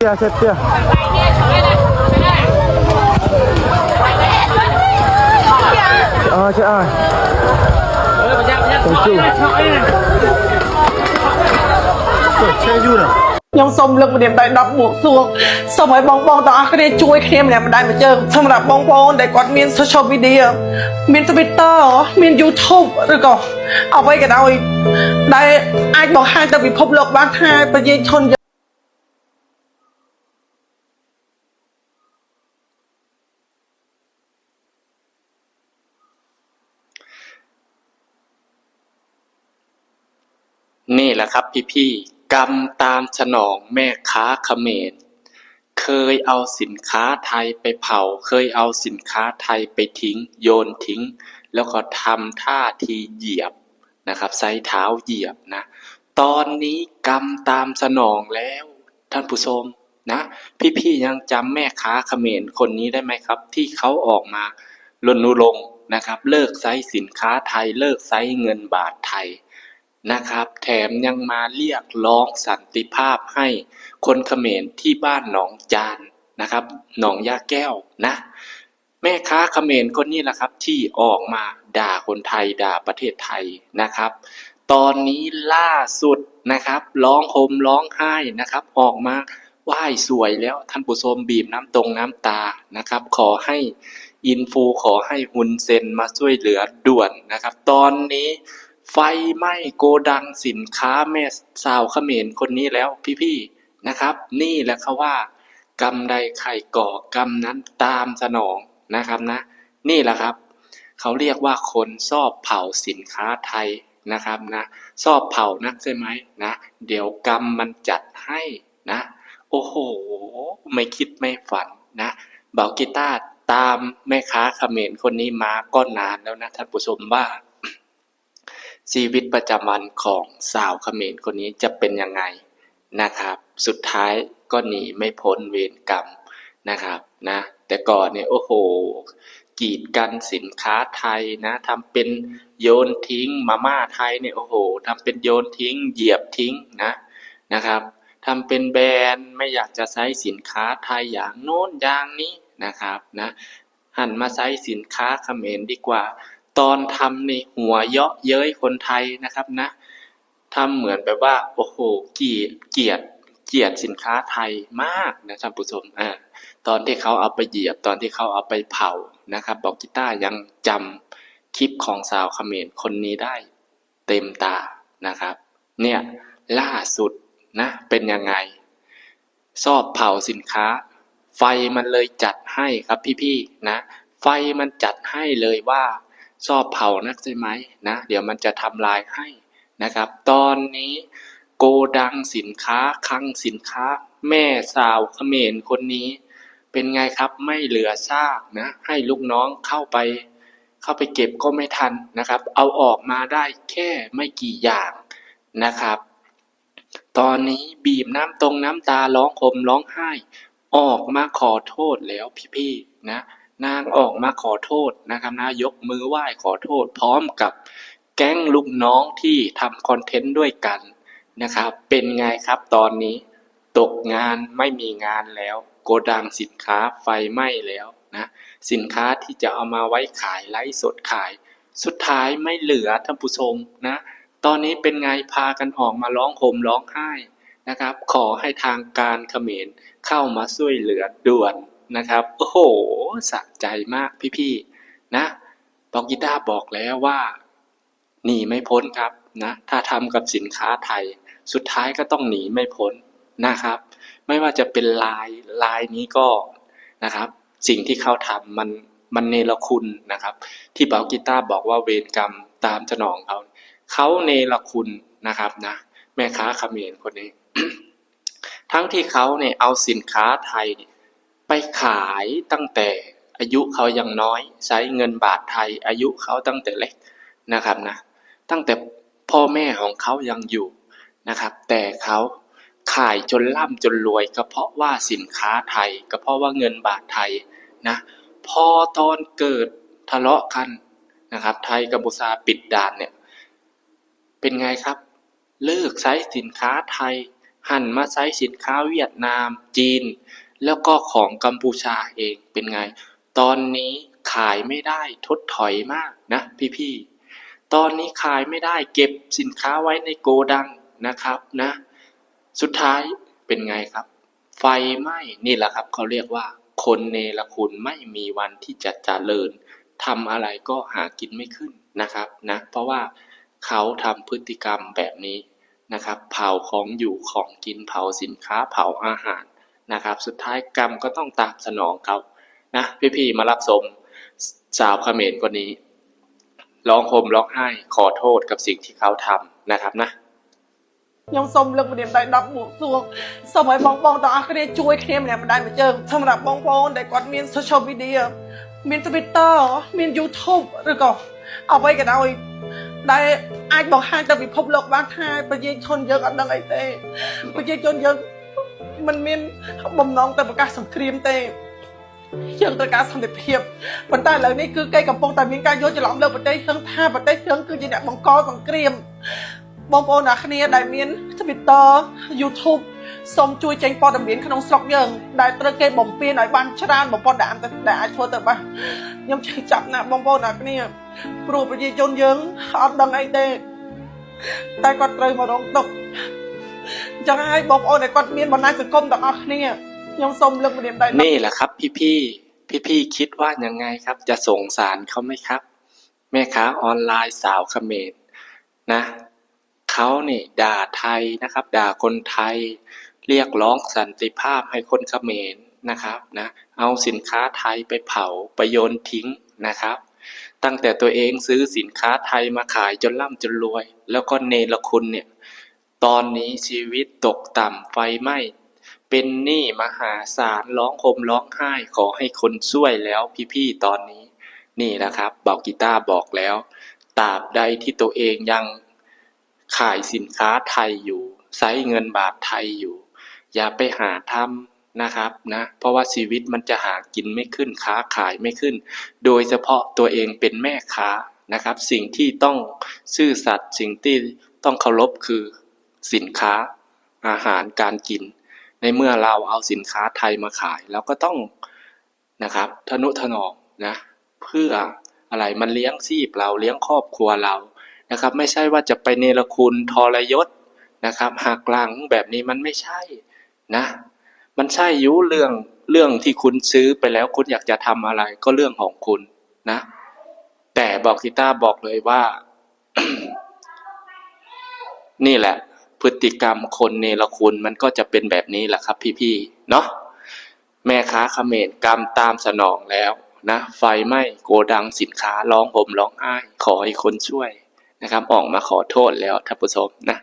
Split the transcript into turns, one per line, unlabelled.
tia chết tia chết ai xe du nào ខ្ញុំសូមលើកម្រាមដៃ10បួកសួរសូមឲ្យបងៗទាំងអស់គ្នាជួយគ្នាម្នាក់ម្ដាយមកជើងសម្រាប់បងប្អូនដែលគាត់មាន social media មាន Twitter មាន YouTube ឬក៏អ្វីក៏ដោយដែលអាចបង្ហាញទៅពិភពលោកបានថាប្រជាជន
นี่แหละครับพี่ๆกรรมตามสนองแม่ค้าเขมรเคยเอาสินค้าไทยไปเผาเคยเอาสินค้าไทยไปทิ้งโยนทิ้งแล้วก็ทำท่าทีเหยียบนะครับใส่เท้าเหยียบนะตอนนี้กรรมตามสนองแล้วท่านผู้ชมนะพี่ๆยังจำแม่ค้าเขมรคนนี้ได้ไหมครับที่เขาออกมารณรงค์นะครับเลิกใช้สินค้าไทยเลิกใช้เงินบาทไทยนะครับแถมยังมาเรียกร้องสันติภาพให้คนเขมรที่บ้านหนองจานนะครับหนองยาแก้วนะแม่ค้าเขมรคนนี้แหละครับที่ออกมาด่าคนไทยด่าประเทศไทยนะครับตอนนี้ล่าสุดนะครับร้องห่มร้องไห้นะครับออกมาไหว้สวยแล้วท่านผู้ชมบีบน้ำตานะครับขอให้อินฟูขอให้ฮุนเซนมาช่วยเหลือด่วนนะครับตอนนี้ไฟไหม้โกดังสินค้าแม่สาวเขมรคนนี้แล้วพี่ๆนะครับนี่แหละเขาว่ากรรมใดใครก่อกรรมนั้นตามสนองนะครับนะนี่แหละครับเขาเรียกว่าคนชอบเผาสินค้าไทยนะครับนะชอบเผานักใช่ไหมนะเดี๋ยวกรรมมันจัดให้นะโอ้โหไม่คิดไม่ฝันนะเบากีตาร์ตามแม่ค้าเขมรคนนี้มาก็นานแล้วนะท่านผู้ชมว่าชีวิตประจำวันของสาวเขมรคนนี้จะเป็นยังไงนะครับสุดท้ายก็หนีไม่พ้นเวรกรรมนะครับนะแต่ก่อนเนี่ยโอ้โหกีดกันสินค้าไทยนะทำเป็นโยนทิ้งมาม่าไทยเนี่ยโอ้โหทำเป็นโยนทิ้งเหยียบทิ้งนะครับทำเป็นแบรนด์ไม่อยากจะใช้สินค้าไทยอย่างโน้นอย่างนี้นะครับนะหันมาใช้สินค้าเขมรดีกว่าตอนทำในหัวเยาะเย้ยคนไทยนะครับนะทำเหมือนแบบว่าโอ้โหเกลียดสินค้าไทยมากนะท่านผู้ชมตอนที่เขาเอาไปเหยียบตอนที่เขาเอาไปเผานะครับบอกกีตาร์ยังจำคลิปของสาวเขมรคนนี้ได้เต็มตานะครับเนี่ยล่าสุดนะเป็นยังไงชอบเผาสินค้าไฟมันเลยจัดให้ครับพี่ๆนะไฟมันจัดให้เลยว่าชอบเผานักใช่ไหมนะเดี๋ยวมันจะทำลายให้นะครับตอนนี้โกดังสินค้าคลังสินค้าแม่สาวเขมรคนนี้เป็นไงครับไม่เหลือซากนะให้ลูกน้องเข้าไปเก็บก็ไม่ทันนะครับเอาออกมาได้แค่ไม่กี่อย่างนะครับตอนนี้บีบน้ำตาร้องห่มร้องไห้ออกมาขอโทษแล้วพี่ๆนะนางออกมาขอโทษนะครับนะยกมือไหว้ขอโทษพร้อมกับแก๊งลูกน้องที่ทำคอนเทนต์ด้วยกันนะครับเป็นไงครับตอนนี้ตกงานไม่มีงานแล้วโกดังสินค้าไฟไหม้แล้วนะสินค้าที่จะเอามาไว้ขายไลฟ์สดขายสุดท้ายไม่เหลือท่านผู้ชมนะตอนนี้เป็นไงพากันออกมาร้องห่มร้องไห้นะครับขอให้ทางการเขมรเข้ามาช่วยเหลือด่วนนะครับโอ้โหสะใจมากพี่ๆนะบอกกีตาร์บอกแล้วว่าหนีไม่พ้นครับนะถ้าทำกับสินค้าไทยสุดท้ายก็ต้องหนีไม่พ้นนะครับไม่ว่าจะเป็นลายนี้ก็นะครับสิ่งที่เขาทำมันเนรคุณนะครับที่บอกกีตาร์บอกว่าเวรกรรมตามสนองเขาเนรคุณนะครับนะแม่ค้าเขมรคนนี้ ทั้งที่เขาเนี่ยเอาสินค้าไทยเนี่ยไปขายตั้งแต่อายุเขายังน้อยใช้เงินบาทไทยอายุเขาตั้งแต่เล็กนะครับนะตั้งแต่พ่อแม่ของเขายังอยู่นะครับแต่เขาขายจนร่ำจนรวยก็เพราะว่าสินค้าไทยก็เพราะว่าเงินบาทไทยนะพอตอนเกิดทะเลาะกันนะครับไทยกัมพูชาปิดด่านเนี่ยเป็นไงครับเลิกใช้สินค้าไทย หันมาใช้สินค้าเวียดนามจีนแล้วก็ของกัมพูชาเองเป็นไงตอนนี้ขายไม่ได้ถดถอยมากนะพี่ๆตอนนี้ขายไม่ได้เก็บสินค้าไว้ในโกดังนะครับนะสุดท้ายเป็นไงครับไฟไหม้นี่แหละครับเขาเรียกว่าคนเนรคุณไม่มีวันที่จะเจริญทำอะไรก็หากินไม่ขึ้นนะครับนะเพราะว่าเขาทำพฤติกรรมแบบนี้นะครับเผาของอยู่ของกินเผาสินค้าเผาอาหารนะครับสุดท้ายกรรมก็ต้องตามสนองเขานะพี่ๆมารับชมสาวเขมรคนนี้ร้องห่มร้องไห้ขอโทษกับสิ่งที่เขาทำนะครับนะ
ខ្ញុំសូមលើកម្រាមដៃ10បួកសួរសូមឲ្យបងប្អូនទាំងអស់គ្នាជួយគ្នាម្នាក់ម្ដាយម្ជើងសម្រាប់បងប្អូនដែលគាត់មាន social media មាន Twitter មាន YouTube ឬក៏អ្វីក៏ដោយដែលអាចបង្ហាញទៅពិភពលោកបានថាប្រជាជនយើងអត់ដឹងអីទេប្រជាជនយើងមិនមានបំណងទៅប្រកាសសង្គ្រាមទេយើងត្រូវការសន្តិភាពប៉ុន្តែឥឡូវនេះគឺគេកំពុងតែមានការយល់ច្រឡំលើប្រទេសយើងថាប្រទេសយើងគឺជាអ្នកបង្កសង្គ្រាមបងប្អូនអ្នកគ្នាដែលមាន Twitter YouTube សូមជួយចេញព័ត៌មានក្នុងស្រុកយើងដែលត្រូវគេបំពេញឲ្យបានច្រើនបំផុតដែលអាចធ្វើទៅបានខ្ញុំជឿចាប់ណាស់បងប្អូនអ្នកគ្នាព្រោះប្រជាជនយើងអត់ដឹងអីទេតែគាត់ត្រូវមករងទុក្ខអញ្ចឹងហើយបងប្អូនដែលគាត់មានបណ្ដាញសង្គមទាំងអស់គ្នាខ្ញុំសូមលើកម្រាមដៃ
นี่แหละครับพี่คิดว่ายังไงครับจะสงสารเขาไหมครับแม่ค้าออนไลน์สาวเขมรนะเขาเนี่ยด่าไทยนะครับด่าคนไทยเรียกร้องสันติภาพให้คนเขมรนะครับนะเอาสินค้าไทยไปเผาไปโยนทิ้งนะครับตั้งแต่ตัวเองซื้อสินค้าไทยมาขายจนร่ำจนรวยแล้วก็เนรคุณเนี่ยตอนนี้ชีวิตตกต่ำไฟไหม้เป็นหนี้มหาศาลร้องห่มร้องไห้ขอให้คนช่วยแล้วพี่ๆตอนนี้นี่นะครับเบากีตาร์บอกแล้วตราบใดที่ตัวเองยังขายสินค้าไทยอยู่ใช้เงินบาทไทยอยู่อย่าไปหาทำนะครับนะเพราะว่าชีวิตมันจะหากินไม่ขึ้นค้าขายไม่ขึ้นโดยเฉพาะตัวเองเป็นแม่ค้านะครับสิ่งที่ต้องซื่อสัตย์สิ่งที่ต้องเคารพคือสินค้าอาหารการกินในเมื่อเราเอาสินค้าไทยมาขายเราก็ต้องนะครับทนุถนอมนะเพื่ออะไรมันเลี้ยงชีพเราเลี้ยงครอบครัวเรานะครับไม่ใช่ว่าจะไปเนรคุณทรยศนะครับหักหลังแบบนี้มันไม่ใช่นะมันใช่ยุ่เรื่องที่คุณซื้อไปแล้วคุณอยากจะทำอะไรก็เรื่องของคุณนะแต่บอกกีตาร์บอกเลยว่า นี่แหละพฤติกรรมคนเนรคุณมันก็จะเป็นแบบนี้แหละครับพี่ๆเนาะแม่ค้าเขมรกรรมตามสนองแล้วนะไฟไหม้โกดังสินค้าร้องห่มร้องไห้ขอให้คนช่วยนะครับออกมาขอโทษแล้วท่านผู้ชมนะ